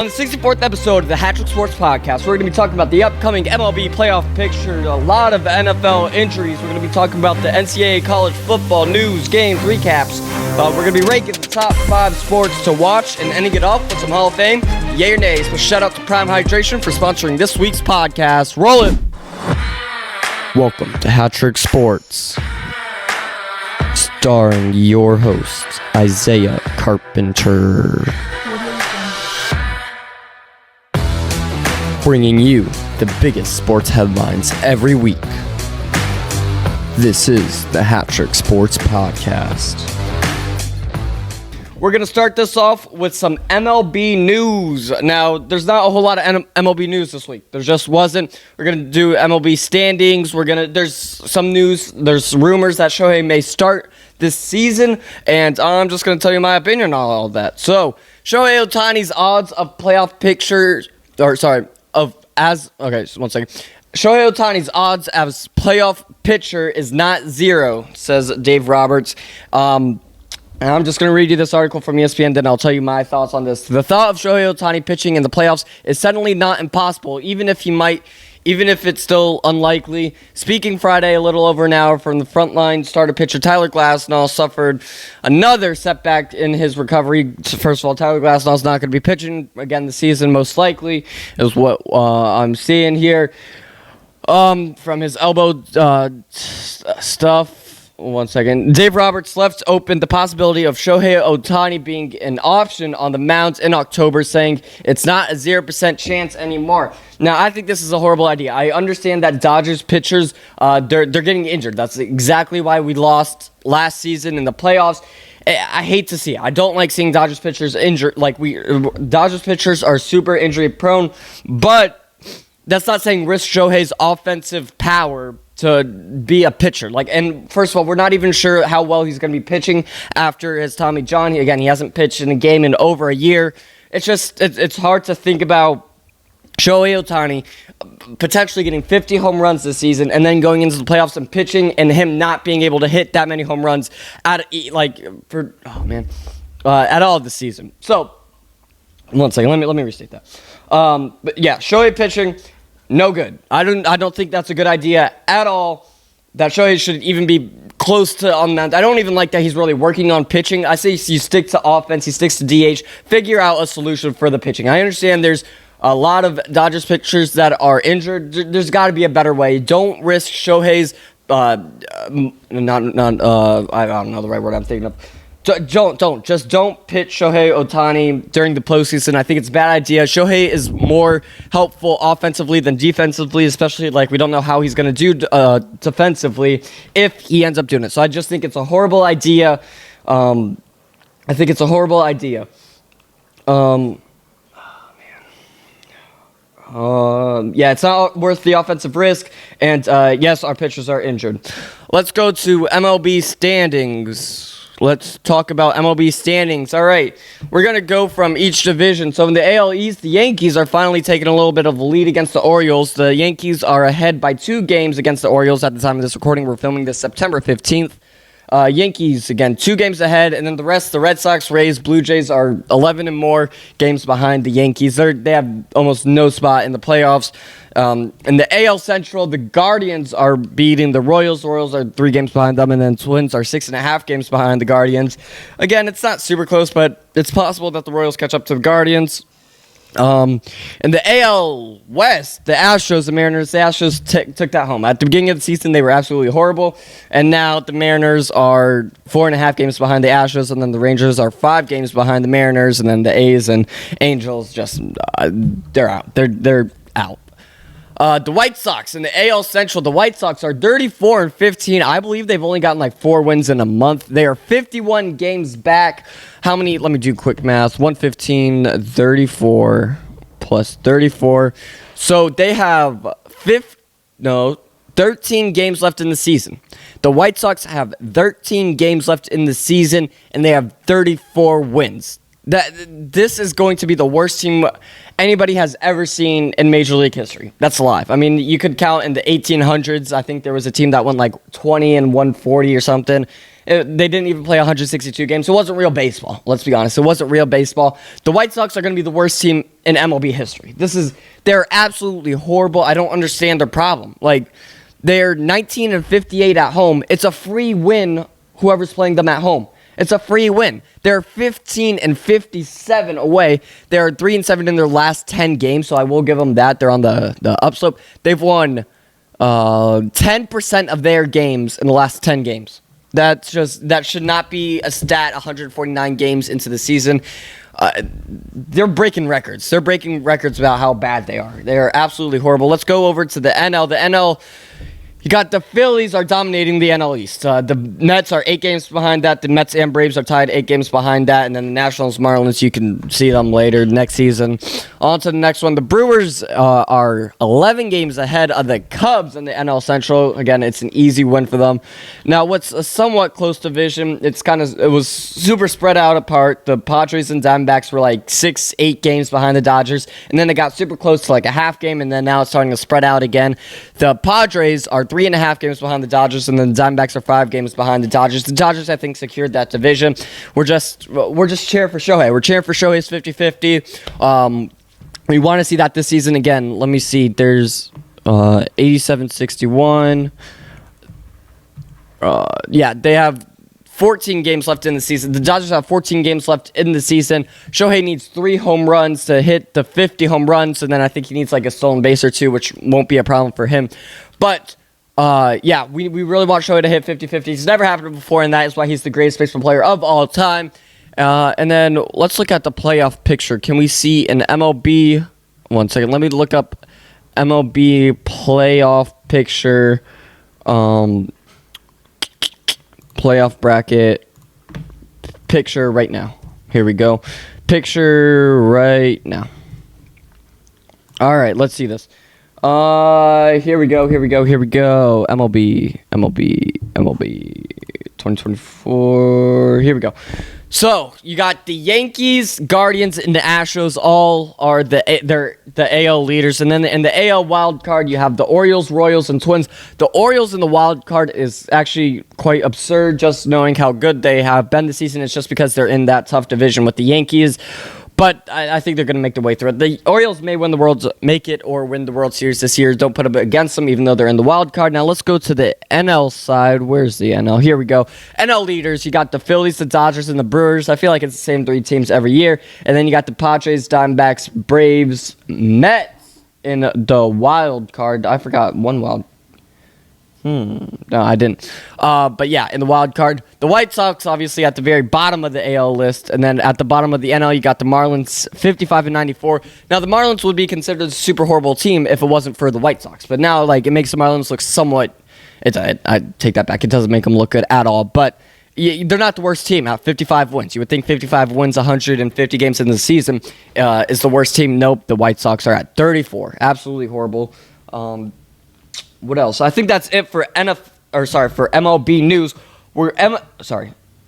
On the 64th episode of the HatTrick Sports Podcast, we're going to be talking about the upcoming MLB playoff picture, a lot of NFL injuries. We're going to be talking about the NCAA college football news, games, recaps. We're going to be ranking the top 5 sports to watch and ending it off with some Hall of Fame, yay or nays. But shout out to Prime Hydration for sponsoring this week's podcast. Roll it! Welcome to HatTrick Sports, starring your host, Isaiah Carpenter. Bringing you the biggest sports headlines every week. This is the HatTrick Sports Podcast. We're going to start this off with some MLB news. Now, there's not a whole lot of MLB news this week. There just wasn't. We're going to do MLB standings. There's some news. There's rumors that Shohei may start this season, and I'm just going to tell you my opinion on all of that. So, Shohei Ohtani's odds of playoff picture, Shohei Ohtani's odds as playoff pitcher is not zero, says Dave Roberts. And I'm just going to read you this article from ESPN, then I'll tell you my thoughts on this. The thought of Shohei Ohtani pitching in the playoffs is suddenly not impossible, even if it's still unlikely. Speaking Friday, a little over an hour from the frontline starter pitcher Tyler Glasnow suffered another setback in his recovery. First of all, Tyler Glasnow's not going to be pitching again this season, most likely, is what I'm seeing here. From his elbow stuff. One second. Dave Roberts left open the possibility of Shohei Ohtani being an option on the mound in October, saying it's not a 0% chance anymore. Now, I think this is a horrible idea. I understand that Dodgers pitchers, they're getting injured. That's exactly why we lost last season in the playoffs. I hate to see it. I don't like seeing Dodgers pitchers injured. Dodgers pitchers are super injury prone, but that's not saying risk Shohei's offensive power to be a pitcher. And first of all, we're not even sure how well he's going to be pitching after his Tommy John. He hasn't pitched in a game in over a year. It's hard to think about Shohei Ohtani potentially getting 50 home runs this season and then going into the playoffs and pitching and him not being able to hit that many home runs at all this season. So, one second, let me restate that. But yeah, Shohei pitching, no good. I don't think that's a good idea at all. That Shohei should even be close to on that. I don't even like that he's really working on pitching. I say you stick to offense, he sticks to DH, figure out a solution for the pitching. I understand there's a lot of Dodgers pitchers that are injured. There's got to be a better way. Don't risk Shohei's I don't know the right word I'm thinking of. Don't pitch Shohei Ohtani during the postseason. I think it's a bad idea. Shohei is more helpful offensively than defensively, especially we don't know how he's going to do defensively if he ends up doing it. So I just think it's a horrible idea. It's not worth the offensive risk. And yes, our pitchers are injured. Let's go to MLB standings. Let's talk about MLB standings. All right, we're going to go from each division. So in the AL East, the Yankees are finally taking a little bit of a lead against the Orioles. The Yankees are ahead by 2 games against the Orioles at the time of this recording. We're filming this September 15th. Yankees, again, 2 games ahead, and then the rest, the Red Sox, Rays, Blue Jays are 11 and more games behind the Yankees. They have almost no spot in the playoffs. In the AL Central, the Guardians are beating the Royals. The Royals are 3 games behind them, and then Twins are 6.5 games behind the Guardians. Again, it's not super close, but it's possible that the Royals catch up to the Guardians. In the AL West, the Astros, the Mariners, the Astros took that home. At the beginning of the season, they were absolutely horrible, and now the Mariners are 4.5 games behind the Astros, and then the Rangers are 5 games behind the Mariners, and then the A's and Angels they're out. They're out. The White Sox in the AL Central, the White Sox are 34-15. I believe they've only gotten 4 wins in a month. They are 51 games back. How many? Let me do quick math. 115, 34 plus 34. So they have 13 games left in the season. The White Sox have 13 games left in the season, and they have 34 wins. that this is going to be the worst team anybody has ever seen in Major League history. That's live. I mean, you could count in the 1800s. I think there was a team that went like 20 and 140 or something. They didn't even play 162 games. So it wasn't real baseball. Let's be honest. It wasn't real baseball. The White Sox are going to be the worst team in MLB history. They're absolutely horrible. I don't understand their problem. Like, they're 19 and 58 at home. It's a free win, whoever's playing them at home. It's a free win. They're 15 and 57 away. They're 3 and 7 in their last 10 games, so I will give them that. They're on the upslope. They've won 10% of their games in the last 10 games. That should not be a stat 149 games into the season. They're breaking records. They're breaking records about how bad they are. They are absolutely horrible. Let's go over to the NL. The NL, you got the Phillies are dominating the NL East. The Mets are 8 games behind that. The Mets and Braves are tied 8 games behind that. And then the Nationals, Marlins, you can see them later next season. On to the next one. The Brewers are 11 games ahead of the Cubs in the NL Central. Again, it's an easy win for them. Now, what's a somewhat close division, it was super spread out apart. The Padres and Diamondbacks were like 6-8 games behind the Dodgers. And then it got super close to like a half game. And then now it's starting to spread out again. The Padres are 3.5 games behind the Dodgers, and then the Diamondbacks are 5 games behind the Dodgers. The Dodgers, I think, secured that division. We're just cheering for Shohei. We're cheering for Shohei's 50-50. We want to see that this season again. Let me see. There's 87-61. They have 14 games left in the season. The Dodgers have 14 games left in the season. Shohei needs 3 home runs to hit the 50 home runs, and then I think he needs like a stolen base or 2, which won't be a problem for him. But we really want Shohei to hit 50-50. It's never happened before, and that is why he's the greatest baseball player of all time. And then let's look at the playoff picture. Can we see an MLB? One second. Let me look up MLB playoff picture. Playoff bracket picture right now. Here we go. Picture right now. All right, let's see this. Here we go. MLB 2024. Here we go. So, you got the Yankees, Guardians, and the Astros all are the AL leaders. And then in the AL wild card, you have the Orioles, Royals, and Twins. The Orioles in the wild card is actually quite absurd, just knowing how good they have been this season. It's just because they're in that tough division with the Yankees. But I think they're going to make their way through it. The Orioles may win the World Series this year. Don't put them against them, even though they're in the wild card. Now let's go to the NL side. Where's the NL? Here we go. NL leaders. You got the Phillies, the Dodgers, and the Brewers. I feel like it's the same 3 teams every year. And then you got the Padres, Diamondbacks, Braves, Mets in the wild card. I forgot one wild. No, I didn't. But yeah, in the wild card, the White Sox obviously at the very bottom of the AL list, and then at the bottom of the NL, you got the Marlins, 55-94. Now the Marlins would be considered a super horrible team if it wasn't for the White Sox, but now like it makes the Marlins look somewhat. I take that back. It doesn't make them look good at all, but they're not the worst team at 55 wins. You would think 55 wins, 150 games in the season is the worst team. Nope, the White Sox are at 34. Absolutely horrible. What else? I think that's it for MLB news.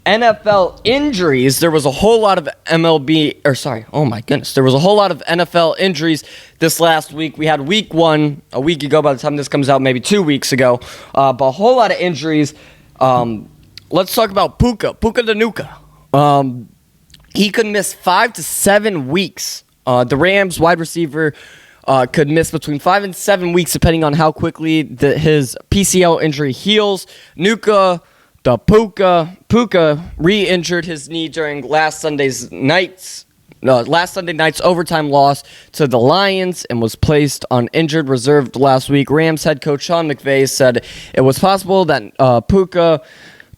NFL injuries. There was a whole lot of there was a whole lot of NFL injuries this last week. We had week 1 a week ago. By the time this comes out, maybe 2 weeks ago. But a whole lot of injuries. Let's talk about Puka the Nuka. He could miss 5 to 7 weeks. The Rams wide receiver could miss between 5 and 7 weeks, depending on how quickly his PCL injury heals. Puka re-injured his knee during last Sunday night's overtime loss to the Lions and was placed on injured reserve last week. Rams head coach Sean McVay said it was possible that Puka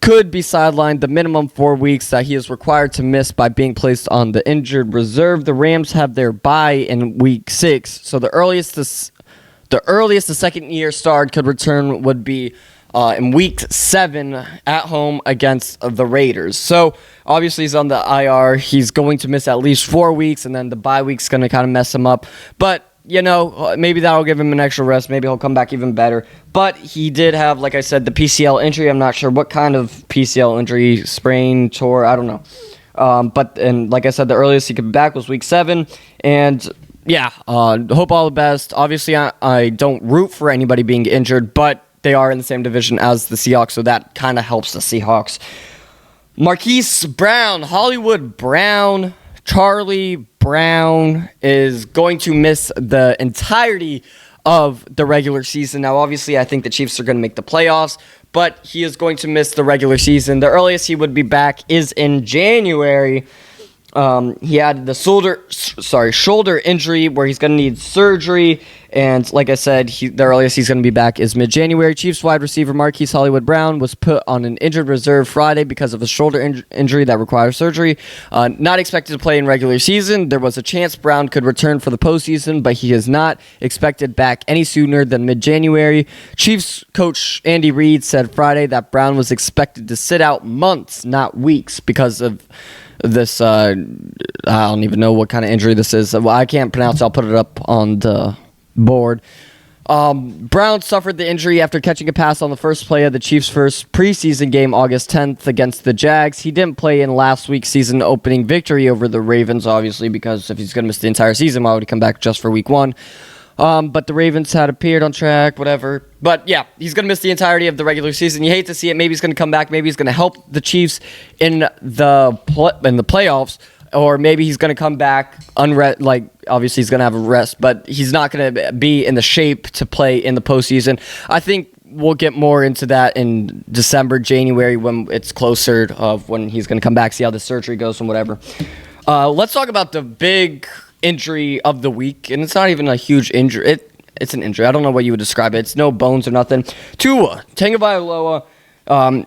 could be sidelined the minimum 4 weeks that he is required to miss by being placed on the injured reserve. The Rams have their bye in week 6, so the earliest the second-year star could return would be in week 7 at home against the Raiders. So obviously he's on the IR. He's going to miss at least 4 weeks, and then the bye week's going to kind of mess him up. But maybe that'll give him an extra rest. Maybe he'll come back even better. But he did have, like I said, the PCL injury. I'm not sure what kind of PCL injury, sprain, tore, I don't know. And like I said, the earliest he could be back was week 7. And yeah, hope all the best. Obviously, I don't root for anybody being injured, but they are in the same division as the Seahawks, so that kind of helps the Seahawks. Marquise Brown, Hollywood Brown, Charlie Brown is going to miss the entirety of the regular season. Now, obviously, I think the Chiefs are going to make the playoffs, but he is going to miss the regular season. The earliest he would be back is in January. He had the shoulder injury where he's going to need surgery. And like I said, the earliest he's going to be back is mid-January. Chiefs wide receiver Marquise Hollywood Brown was put on an injured reserve Friday because of a shoulder injury that requires surgery. Not expected to play in regular season. There was a chance Brown could return for the postseason, but he is not expected back any sooner than mid-January. Chiefs coach Andy Reid said Friday that Brown was expected to sit out months, not weeks, because of this, I don't even know what kind of injury this is. Well, I can't pronounce it. I'll put it up on the board. Brown suffered the injury after catching a pass on the first play of the Chiefs' first preseason game August 10th against the Jags. He didn't play in last week's season opening victory over the Ravens, obviously, because if he's going to miss the entire season, why would he come back just for week 1? But the Ravens had appeared on track, whatever. But yeah, he's going to miss the entirety of the regular season. You hate to see it. Maybe he's going to come back. Maybe he's going to help the Chiefs in the playoffs. Or maybe he's going to come back obviously he's going to have a rest, but he's not going to be in the shape to play in the postseason. I think we'll get more into that in December, January, when it's closer of when he's going to come back, see how the surgery goes and whatever. Let's talk about the big injury of the week, and it's not even a huge injury. It's an injury. I don't know what you would describe it. It's no bones or nothing. Tua Tagovailoa,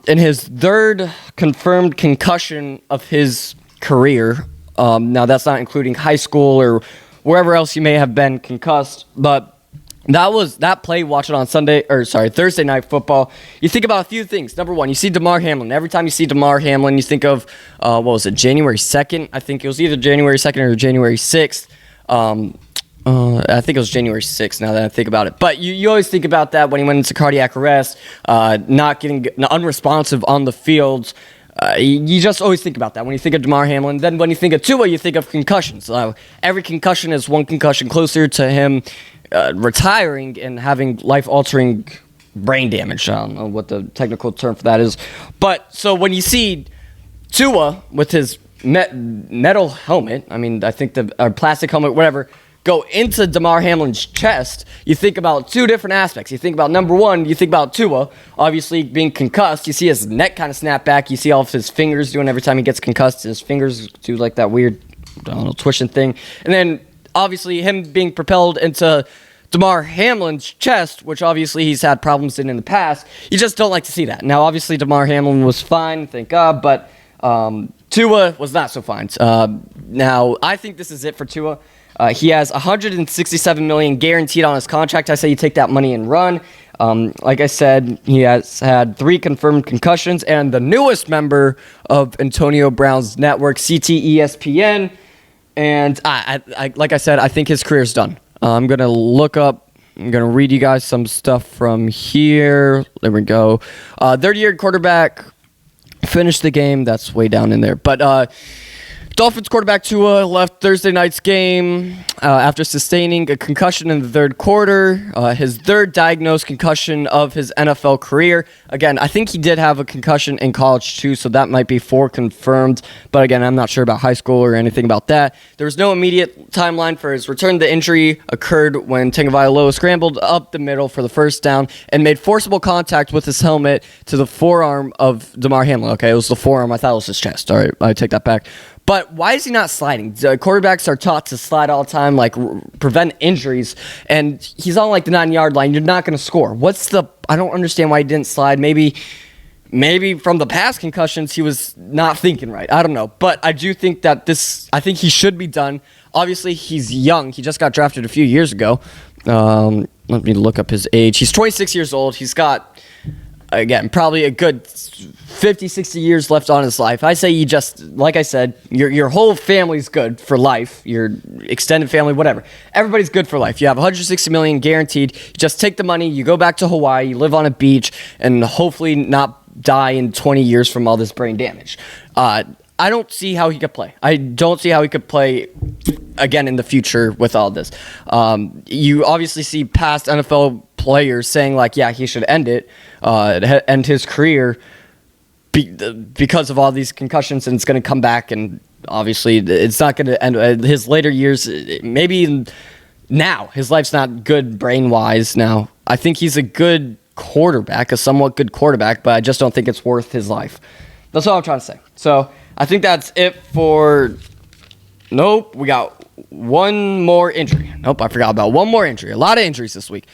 in his 3rd confirmed concussion of his career. Now, that's not including high school or wherever else you may have been concussed, but that play, watch it on Thursday Night Football. You think about a few things. Number one, you see Damar Hamlin. Every time you see Damar Hamlin, you think of, January 2nd? I think it was either January 2nd or January 6th. I think it was January 6th now that I think about it. But you always think about that when he went into cardiac arrest, not getting unresponsive on the field. You just always think about that when you think of Damar Hamlin. Then when you think of Tua, you think of concussions. Every concussion is one concussion closer to him retiring and having life-altering brain damage. I don't know what the technical term for that is. But so when you see Tua with his metal helmet, I think the plastic helmet, whatever, go into Damar Hamlin's chest, you think about 2 different aspects. You think about, number one, you think about Tua, obviously being concussed. You see his neck kind of snap back. You see all of his fingers doing every time he gets concussed. His fingers do like that weird, twitching thing. And then, obviously, him being propelled into Damar Hamlin's chest, which obviously he's had problems in the past. You just don't like to see that. Now, obviously, Damar Hamlin was fine, thank God, but Tua was not so fine. Now, I think this is it for Tua. He has $167 million guaranteed on his contract. I say you take that money and run. Like I said, he has had 3 confirmed concussions, and the newest member of Antonio Brown's network, CTESPN. And like I said, I think his career is done. I'm going to read you guys some stuff from here. There we go. 30-year quarterback finished the game. That's way down in there. But Dolphins quarterback Tua left Thursday night's game after sustaining a concussion in the 3rd quarter, his 3rd diagnosed concussion of his NFL career. Again, I think he did have a concussion in college too, so that might be 4 confirmed. But again, I'm not sure about high school or anything about that. There was no immediate timeline for his return. The injury occurred when Tagovailoa scrambled up the middle for the first down and made forcible contact with his helmet to the forearm of Damar Hamlin. Okay, it was the forearm. I thought it was his chest. All right, I take that back. But why is he not sliding? Quarterbacks are taught to slide all the time, prevent injuries, and he's on the 9-yard line. You're not going to score. I don't understand why he didn't slide. Maybe from the past concussions, he was not thinking right. I don't know. But I do think that I think he should be done. Obviously, he's young. He just got drafted a few years ago. Let me look up his age. He's 26 years old. He's got, again, probably a good 50, 60 years left on his life. I say you just, like I said, your whole family's good for life. Your extended family, whatever. Everybody's good for life. You have $160 million guaranteed. You just take the money, you go back to Hawaii, you live on a beach, and hopefully not die in 20 years from all this brain damage. I don't see how he could play. I don't see how he could play again in the future with all this. You obviously see past NFL players saying like, yeah, he should end it, end his career because of all these concussions, and it's going to come back, and obviously it's not going to end his later years. Maybe even now his life's not good brain-wise now. I think he's a good quarterback, a somewhat good quarterback, but I just don't think it's worth his life. That's all I'm trying to say. So I think that's it for... Nope, we got one more injury. Nope, I forgot about one more injury. A lot of injuries this week.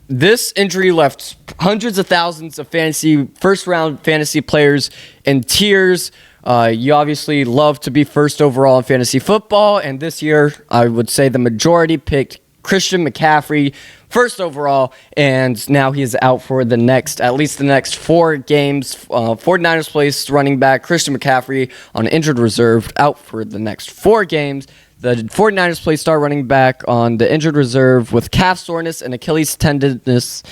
This injury left hundreds of thousands of first-round fantasy players in tears. You obviously love to be first overall in fantasy football, and this year I would say the majority picked Christian McCaffrey first overall, and now he is out for at least the next 4 games. 49ers placed running back Christian McCaffrey on injured reserve, out for the next 4 games. The 49ers play star running back on the injured reserve with calf soreness and Achilles tenderness.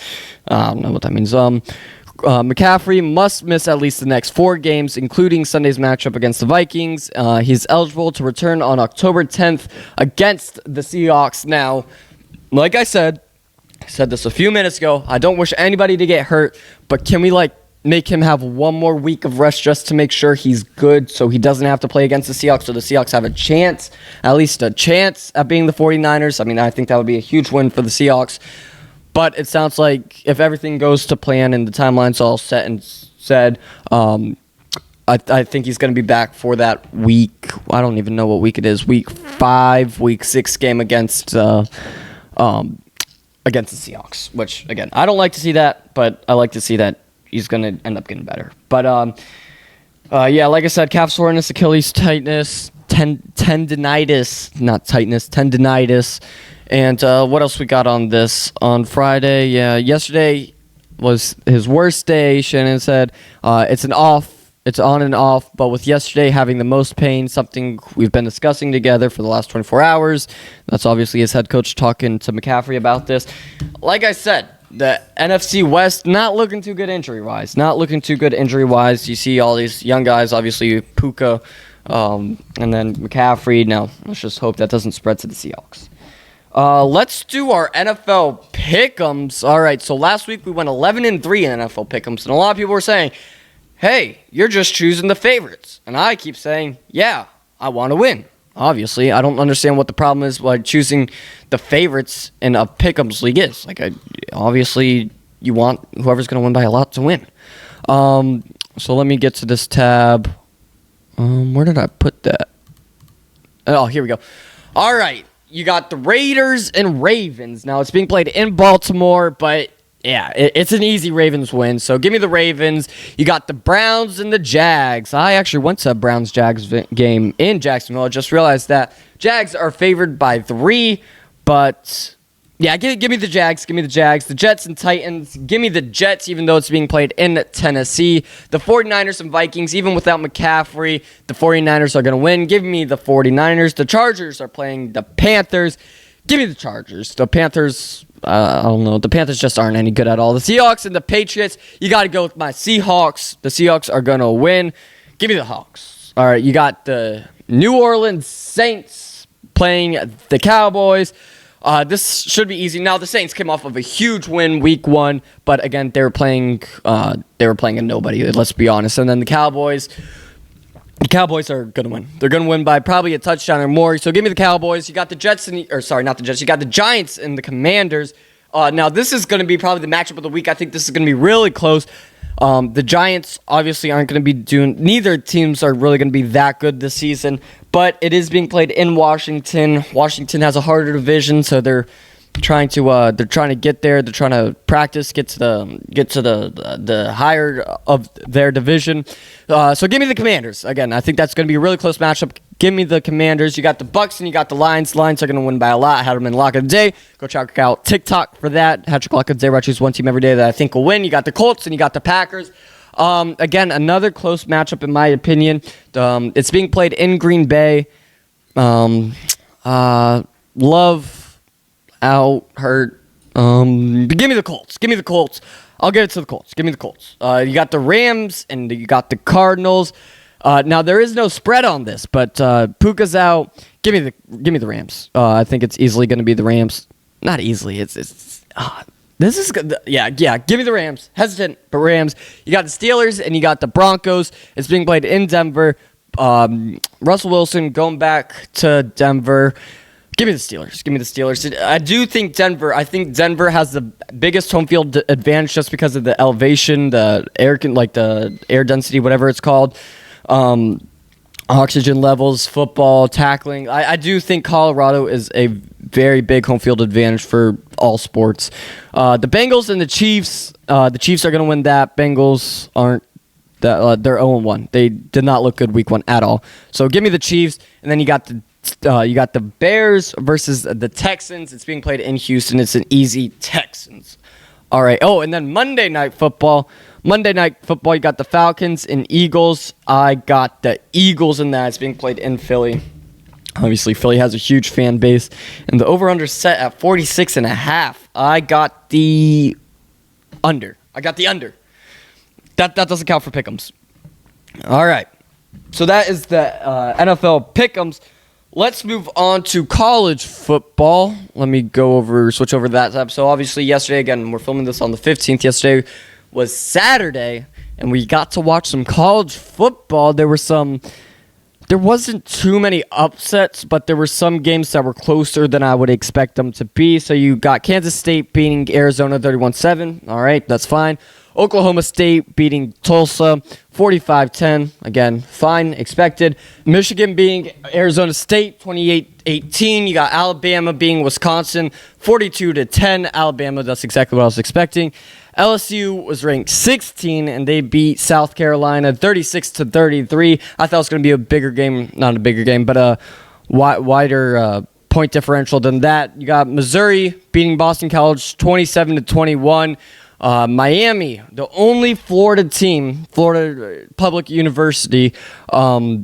I don't know what that means. McCaffrey must miss at least the next 4 games, including Sunday's matchup against the Vikings. He's eligible to return on October 10th against the Seahawks. Now, like I said this a few minutes ago, I don't wish anybody to get hurt, but can we make him have one more week of rest just to make sure he's good so he doesn't have to play against the Seahawks, so the Seahawks have at least a chance at being the 49ers. I mean, I think that would be a huge win for the Seahawks. But it sounds like if everything goes to plan and the timeline's all set and said, I think he's going to be back for that week. I don't even know what week it is. Week 5, week 6 game against the Seahawks. Which, again, I don't like to see that, but I like to see that he's going to end up getting better. But, yeah, like I said, calf soreness, Achilles tightness, tendinitis, not tightness, tendinitis. And what else we got on this? On Friday, yesterday was his worst day, Shannon said. It's on and off, but with yesterday having the most pain, something we've been discussing together for the last 24 hours. That's obviously his head coach talking to McCaffrey about this. Like I said, the NFC West not looking too good injury-wise. You see all these young guys, obviously Puka, and then McCaffrey. Now, let's just hope that doesn't spread to the Seahawks. Let's do our NFL Pickems. All right, so last week we went 11-3 in NFL Pickems, and a lot of people were saying, hey, you're just choosing the favorites. And I keep saying, yeah, I want to win. Obviously, I don't understand what the problem is by choosing the favorites in a Pickems league is. Obviously, you want whoever's going to win by a lot to win. So let me get to this tab. Where did I put that? Oh, here we go. All right. You got the Raiders and Ravens. Now, it's being played in Baltimore, but yeah, it's an easy Ravens win. So give me the Ravens. You got the Browns and the Jags. I actually went to a Browns-Jags game in Jacksonville. I just realized that Jags are favored by 3, but yeah, give me the Jags. Give me the Jags. The Jets and Titans. Give me the Jets, even though it's being played in Tennessee. The 49ers and Vikings, even without McCaffrey, the 49ers are going to win. Give me the 49ers. The Chargers are playing the Panthers. Give me the Chargers. The Panthers, I don't know. The Panthers just aren't any good at all. The Seahawks and the Patriots, you got to go with my Seahawks. The Seahawks are going to win. Give me the Hawks. All right, you got the New Orleans Saints playing the Cowboys. This should be easy. Now, the Saints came off of a huge win week 1, but again, they were playing a nobody, let's be honest. And then the Cowboys are going to win. They're going to win by probably a touchdown or more. So give me the Cowboys. You got the Jets not the Jets. You got the Giants and the Commanders. Now, this is going to be probably the matchup of the week. I think this is going to be really close. The Giants obviously aren't going to be neither teams are really going to be that good this season, but it is being played in Washington. Washington has a harder division, so they're trying to get there. They're trying to practice, get to the higher of their division. So give me the Commanders. Again, I think that's going to be a really close matchup. Give me the Commanders. You got the Bucks and you got the Lions. Lions are going to win by a lot. I had them in Lock of the Day. Go check out TikTok for that. HatTrick Lock of the Day. I choose one team every day that I think will win. You got the Colts and you got the Packers. Again, another close matchup in my opinion. It's being played in Green Bay. Love out hurt. Give me the Colts. Give me the Colts. I'll give it to the Colts. Give me the Colts. You got the Rams and you got the Cardinals. Now there is no spread on this, but Puka's out. Give me the Rams. I think it's easily going to be the Rams. Not easily. This is good. Yeah. Give me the Rams. Hesitant, but Rams. You got the Steelers and you got the Broncos. It's being played in Denver. Russell Wilson going back to Denver. Give me the Steelers. I do think Denver. I think Denver has the biggest home field advantage just because of the elevation, the air density, whatever it's called. Oxygen levels, football, tackling. I do think Colorado is a very big home field advantage for all sports. The Bengals and the Chiefs. The Chiefs are going to win that. Bengals aren't. They're 0-1. They did not look good week 1 at all. So give me the Chiefs, and then you got the Bears versus the Texans. It's being played in Houston. It's an easy Texans. All right. Oh, and then Monday Night Football, you got the Falcons and Eagles. I got the Eagles in that. It's being played in Philly. Obviously, Philly has a huge fan base. And the over-under set at 46.5. I got the under. That doesn't count for Pickems. All right. So that is the NFL Pickems. Let's move on to college football. Let me switch over to that tab. So obviously yesterday, again, we're filming this on the 15th. Yesterday was Saturday, and we got to watch some college football. There wasn't too many upsets, but there were some games that were closer than I would expect them to be. So you got Kansas State beating Arizona 31-7. All right, that's fine. Oklahoma State beating Tulsa 45-10. Again, fine, expected. Michigan beating Arizona State 28-18. You got Alabama beating Wisconsin 42-10. Alabama, that's exactly what I was expecting. LSU was ranked 16, and they beat South Carolina 36-33. I thought it was going to be a bigger game, not a bigger game, but a wider point differential than that. You got Missouri beating Boston College 27-21. Miami, the only Florida team, Florida Public University, to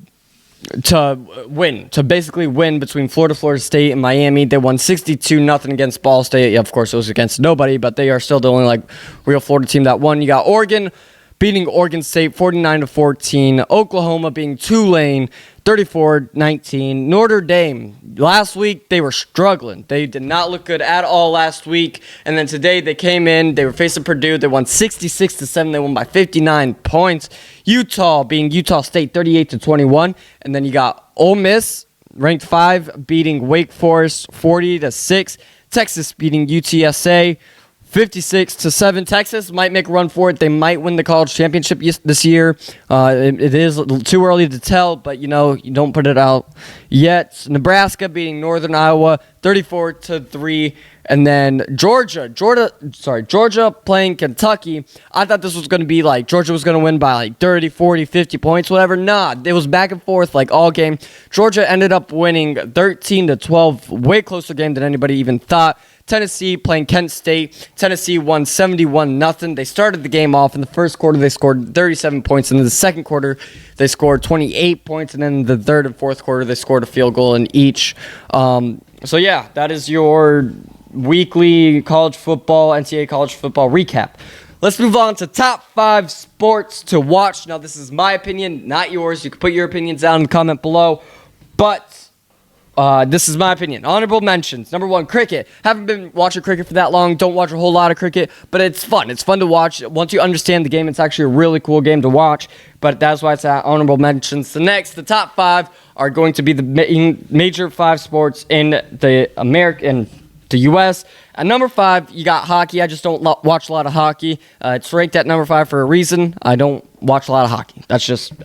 basically win between Florida State and Miami. They won 62-0 against Ball State. Yeah, of course, it was against nobody, but they are still the only real Florida team that won. You got Oregon beating Oregon State 49-14. Oklahoma beating Tulane 34-19. Notre Dame, last week they were struggling. They did not look good at all last week. And then today they came in, they were facing Purdue. They won 66-7. They won by 59 points. Utah beating Utah State 38-21. And then you got Ole Miss, ranked 5, beating Wake Forest 40-6. Texas beating UTSA 56-7. Texas might make a run for it. They might win the college championship this year. It is too early to tell, but you don't put it out yet. Nebraska beating Northern Iowa 34-3. And then Georgia playing Kentucky. I thought this was going to be Georgia was going to win by 30, 40, 50 points, whatever. Nah, it was back and forth all game. Georgia ended up winning 13-12, way closer game than anybody even thought. Tennessee playing Kent State. Tennessee won 71-0. They started the game off in the first quarter. They scored 37 points. And in the second quarter, they scored 28 points. And then in the third and fourth quarter, they scored a field goal in each. So yeah, that is your weekly college football, NCAA college football recap. Let's move on to top 5 sports to watch. Now, this is my opinion, not yours. You can put your opinions down in the comment below. But this is my opinion. Honorable mentions. Number 1, cricket. Haven't been watching cricket for that long. Don't watch a whole lot of cricket, but it's fun. It's fun to watch. Once you understand the game, it's actually a really cool game to watch. But that's why it's at honorable mentions. The top 5 are going to be the major 5 sports in the U.S. At number 5, you got hockey. I just don't watch a lot of hockey. It's ranked at number 5 for a reason. I don't watch a lot of hockey.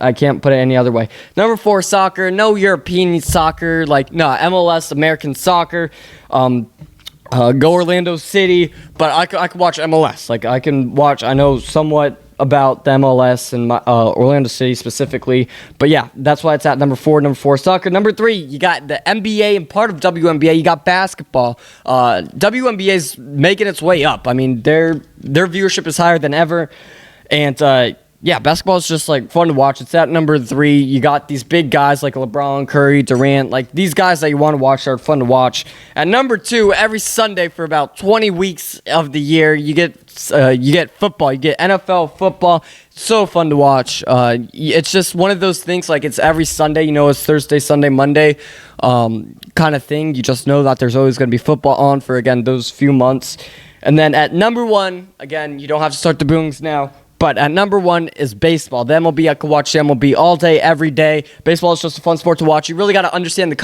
I can't put it any other way. Number 4, soccer. No European soccer. MLS, American soccer. Go Orlando City. But I can watch MLS. I know somewhat about the MLS and Orlando City specifically. But yeah, that's why it's at number 4. Number 4, soccer. Number 3, you got the NBA and part of WNBA. You got basketball. WNBA is making its way up. I mean, their viewership is higher than ever. And yeah, basketball is just fun to watch. It's at number 3. You got these big guys like LeBron, Curry, Durant. These guys that you want to watch are fun to watch. At number 2, every Sunday for about 20 weeks of the year, you get You get football. You get NFL football. So fun to watch. It's just one of those things, like it's every Sunday. It's Thursday, Sunday, Monday kind of thing. You just know that there's always going to be football on for, again, those few months. And then at number one, again, you don't have to start the booings now, but at number one is baseball. The MLB, I could watch the MLB all day, every day. Baseball is just a fun sport to watch. You really got to understand the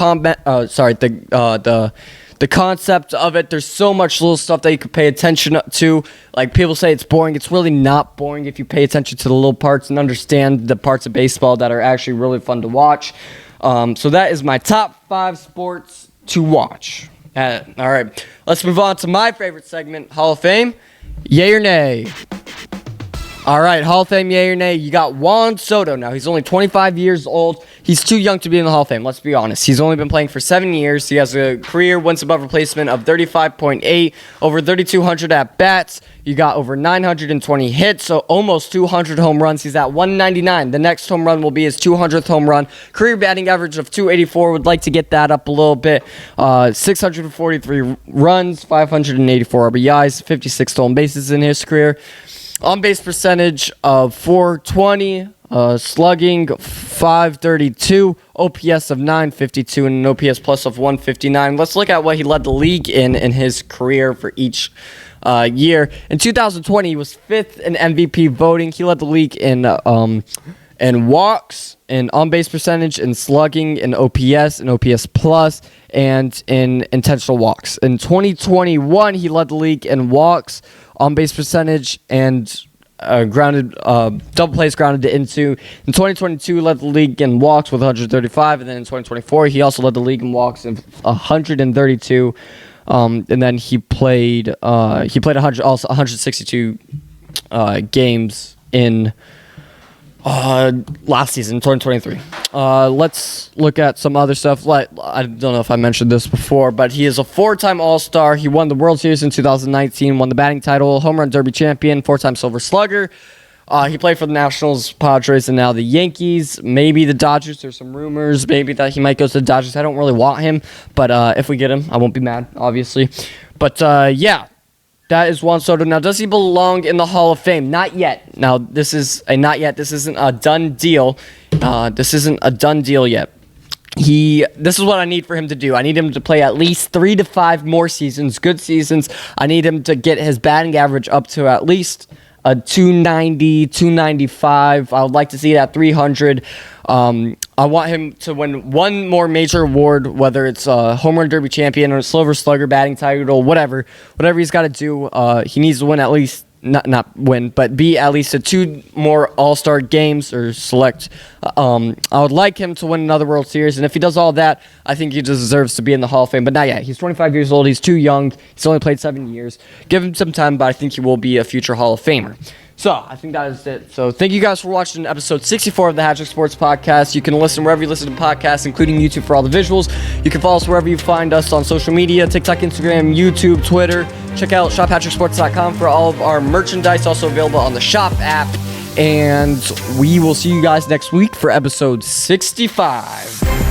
concept of it. There's so much little stuff that you could pay attention to. Like, people say it's boring. It's really not boring if you pay attention to the little parts and understand the parts of baseball that are actually really fun to watch. So that is my top 5 sports to watch. All right, let's move on to my favorite segment, Hall of Fame. Yay or nay? All right, Hall of Fame, yay or nay? You got Juan Soto. Now, he's only 25 years old. He's too young to be in the Hall of Fame, let's be honest. He's only been playing for 7 years. He has a career wins above replacement of 35.8, over 3,200 at-bats. You got over 920 hits, so almost 200 home runs. He's at 199. The next home run will be his 200th home run. Career batting average of 284. Would like to get that up a little bit. 643 runs, 584 RBIs, 56 stolen bases in his career. On-base percentage of 420, slugging 532, OPS of 952, and an OPS plus of 159. Let's look at what he led the league in his career for each year. In 2020, he was 5th in MVP voting. He led the league in walks, in on-base percentage, in slugging, in OPS, in OPS plus, and in intentional walks. In 2021, he led the league in walks, on-base percentage, and double plays grounded into. In 2022, he led the league in walks with 135, and then in 2024, he also led the league in walks in 132. And then he played 162 games in last season, 2023. Let's look at some other stuff. I don't know if I mentioned this before, but he is a 4-time All-Star. He won the World Series in 2019, won the batting title, home run derby champion, 4-time Silver Slugger. He played for the Nationals, Padres, and now the Yankees. Maybe the Dodgers. There's some rumors maybe that he might go to the Dodgers. I don't really want him, but if we get him, I won't be mad, obviously. But yeah. That is Juan Soto. Now, does he belong in the Hall of Fame? Not yet. Now, this is a not yet. This isn't a done deal. This isn't a done deal yet. This is what I need for him to do. I need him to play at least 3 to 5 more seasons, good seasons. I need him to get his batting average up to at least a 290, 295. I would like to see it at 300. I want him to win one more major award, whether it's a home run derby champion or a Silver Slugger batting title, whatever he's got to do. He needs to win at least, not win, but be at least at 2 more All-Star games or select. I would like him to win another World Series, and if he does all that, I think he deserves to be in the Hall of Fame. But not yet. He's 25 years old. He's too young. He's only played 7 years. Give him some time, but I think he will be a future Hall of Famer. So, I think that is it. So, thank you guys for watching episode 64 of the HatTrick Sports Podcast. You can listen wherever you listen to podcasts, including YouTube for all the visuals. You can follow us wherever you find us on social media, TikTok, Instagram, YouTube, Twitter. Check out shop.HatTrickSports.com for all of our merchandise, also available on the Shop app. And we will see you guys next week for episode 65.